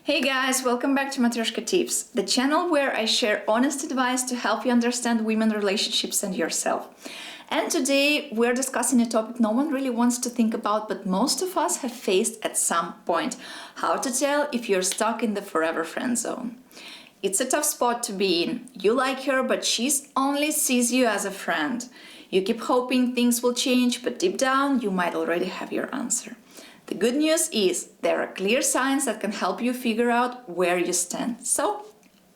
Hey guys, welcome back to Matryoshka Tips, the channel where I share honest advice to help you understand women relationships and yourself. And today we're discussing a topic no one really wants to think about, but most of us have faced at some point: how to tell if you're stuck in the forever friend zone. It's a tough spot to be in. You like her, but she only sees you as a friend. You keep hoping things will change, but deep down you might already have your answer. The good news is there are clear signs that can help you figure out where you stand. So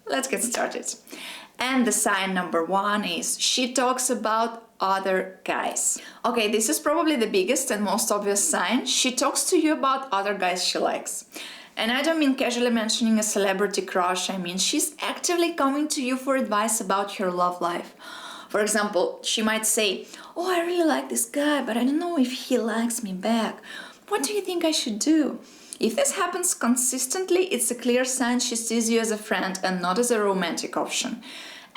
let's get started. And the sign number one is she talks about other guys. Okay, this is probably the biggest and most obvious sign. She talks to you about other guys she likes. And I don't mean casually mentioning a celebrity crush. I mean she's actively coming to you for advice about her love life. For example, she might say, "Oh, I really like this guy, but I don't know if he likes me back. What do you think I should do?" If this happens consistently, it's a clear sign she sees you as a friend and not as a romantic option.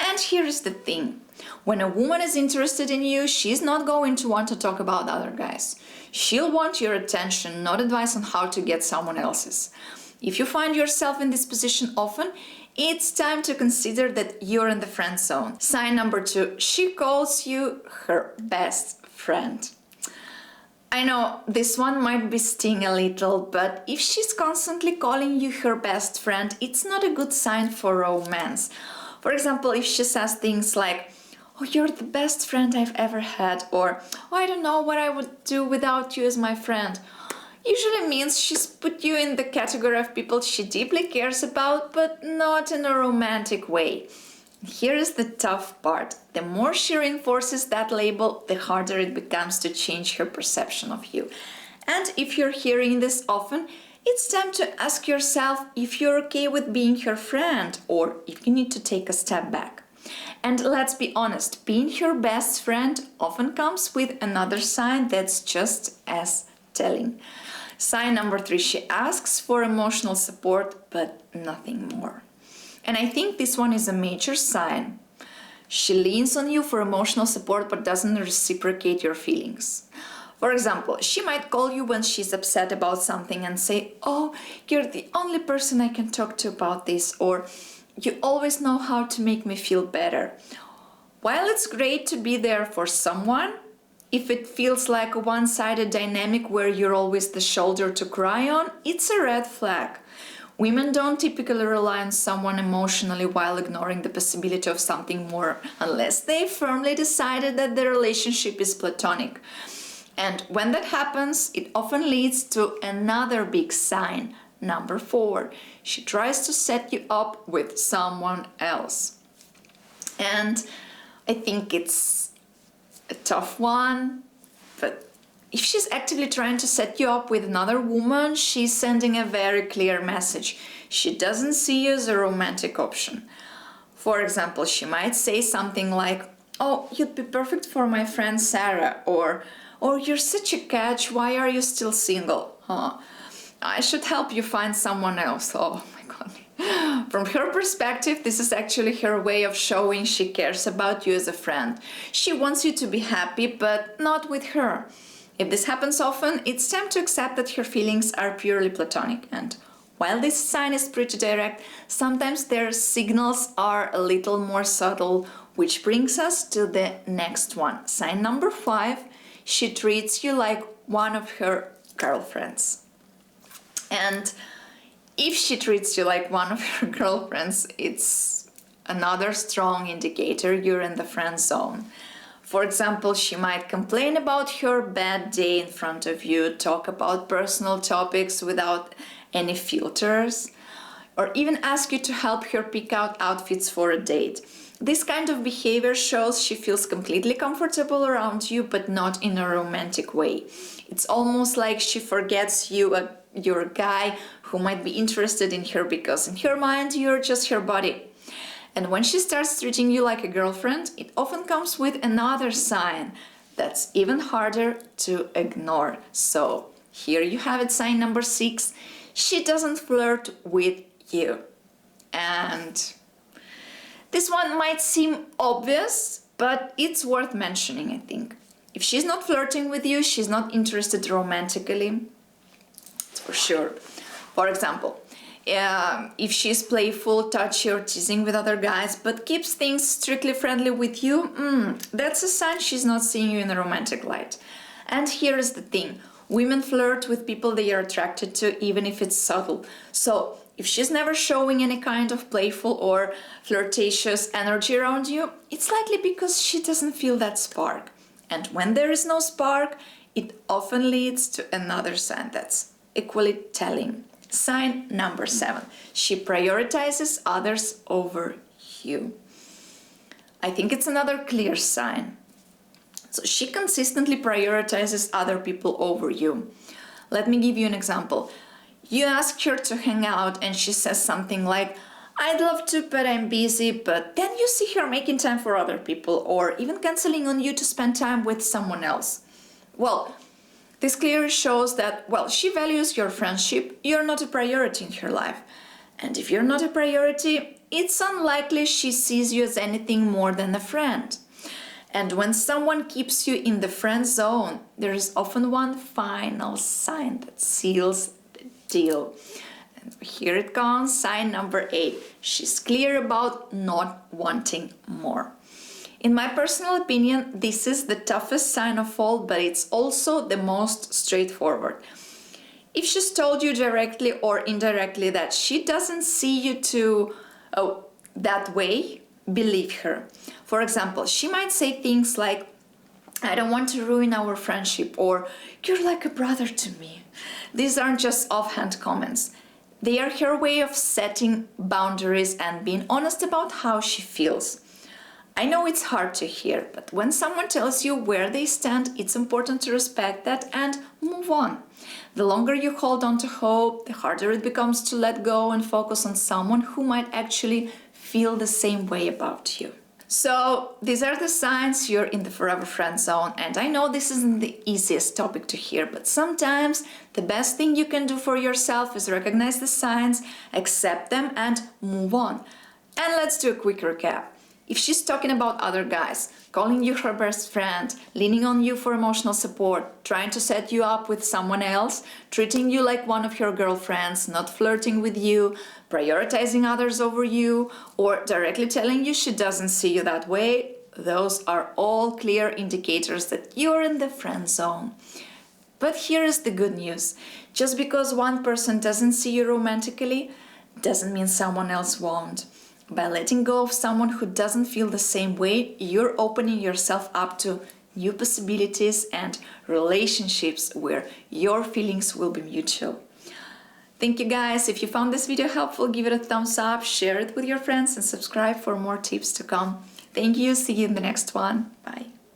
And here is the thing. When a woman is interested in you, she's not going to want to talk about other guys. She'll want your attention, not advice on how to get someone else's. If you find yourself in this position often, it's time to consider that you're in the friend zone. Sign number two, she calls you her best friend. I know this one might be sting a little, but if she's constantly calling you her best friend, it's not a good sign for romance. For example, if she says things like, "Oh, you're the best friend I've ever had," or "Oh, I don't know what I would do without you as my friend," usually means she's put you in the category of people she deeply cares about, but not in a romantic way. Here is the tough part. The more she reinforces that label, the harder it becomes to change her perception of you. And if you're hearing this often, it's time to ask yourself if you're okay with being her friend or if you need to take a step back. And let's be honest, being her best friend often comes with another sign that's just as telling. Sign number three, she asks for emotional support, but nothing more. And I think this one is a major sign. She leans on you for emotional support but doesn't reciprocate your feelings. For example, she might call you when she's upset about something and say, "Oh, you're the only person I can talk to about this," or "You always know how to make me feel better." While it's great to be there for someone, if it feels like a one-sided dynamic where you're always the shoulder to cry on, it's a red flag. Women don't typically rely on someone emotionally while ignoring the possibility of something more, unless they firmly decided that the relationship is platonic. And when that happens, it often leads to another big sign. Number four, she tries to set you up with someone else. And I think it's a tough one, but if she's actively trying to set you up with another woman, she's sending a very clear message. She doesn't see you as a romantic option. For example, she might say something like, "Oh, you'd be perfect for my friend Sarah," or "Oh, you're such a catch, why are you still single? I should help you find someone else." Oh my God. From her perspective, this is actually her way of showing she cares about you as a friend. She wants you to be happy, but not with her. If this happens often, it's time to accept that her feelings are purely platonic. And while this sign is pretty direct, sometimes their signals are a little more subtle, which brings us to the next one. Sign number five, she treats you like one of her girlfriends. And if she treats you like one of her girlfriends, it's another strong indicator you're in the friend zone. For example, she might complain about her bad day in front of you, talk about personal topics without any filters, or even ask you to help her pick out outfits for a date. This kind of behavior shows she feels completely comfortable around you, but not in a romantic way. It's almost like she forgets you're a guy who might be interested in her because in her mind you're just her buddy. And when she starts treating you like a girlfriend, it often comes with another sign that's even harder to ignore. So here you have it, sign number six. She doesn't flirt with you. And this one might seem obvious, but it's worth mentioning, I think. If she's not flirting with you, she's not interested romantically, for sure. For example, If she's playful, touchy, or teasing with other guys, but keeps things strictly friendly with you, that's a sign she's not seeing you in a romantic light. And here is the thing. Women flirt with people they are attracted to, even if it's subtle. So if she's never showing any kind of playful or flirtatious energy around you, it's likely because she doesn't feel that spark. And when there is no spark, it often leads to another sign that's equally telling. Sign number 7. She prioritizes others over you. I think it's another clear sign. So she consistently prioritizes other people over you. Let me give you an example. You ask her to hang out and she says something like, I'd love to, but I'm busy, but then you see her making time for other people or even canceling on you to spend time with someone else. Well, this clearly shows that, well, she values your friendship, you're not a priority in her life. And if you're not a priority, it's unlikely she sees you as anything more than a friend. And when someone keeps you in the friend zone, there is often one final sign that seals the deal. And here it comes, sign number 8. She's clear about not wanting more. In my personal opinion, this is the toughest sign of all, but it's also the most straightforward. If she's told you directly or indirectly that she doesn't see you that way, believe her. For example, she might say things like, I don't want to ruin our friendship, or you're like a brother to me. These aren't just offhand comments. They are her way of setting boundaries and being honest about how she feels. I know it's hard to hear, but when someone tells you where they stand, it's important to respect that and move on. The longer you hold on to hope, the harder it becomes to let go and focus on someone who might actually feel the same way about you. So these are the signs you're in the forever friend zone, and I know this isn't the easiest topic to hear, but sometimes the best thing you can do for yourself is recognize the signs, accept them, and move on. And let's do a quick recap. If she's talking about other guys, calling you her best friend, leaning on you for emotional support, trying to set you up with someone else, treating you like one of your girlfriends, not flirting with you, prioritizing others over you, or directly telling you she doesn't see you that way, those are all clear indicators that you're in the friend zone. But here is the good news. Just because one person doesn't see you romantically, doesn't mean someone else won't. By letting go of someone who doesn't feel the same way, you're opening yourself up to new possibilities and relationships where your feelings will be mutual. Thank you guys. If you found this video helpful, give it a thumbs up, share it with your friends, and subscribe for more tips to come. Thank you. See you in the next one. Bye.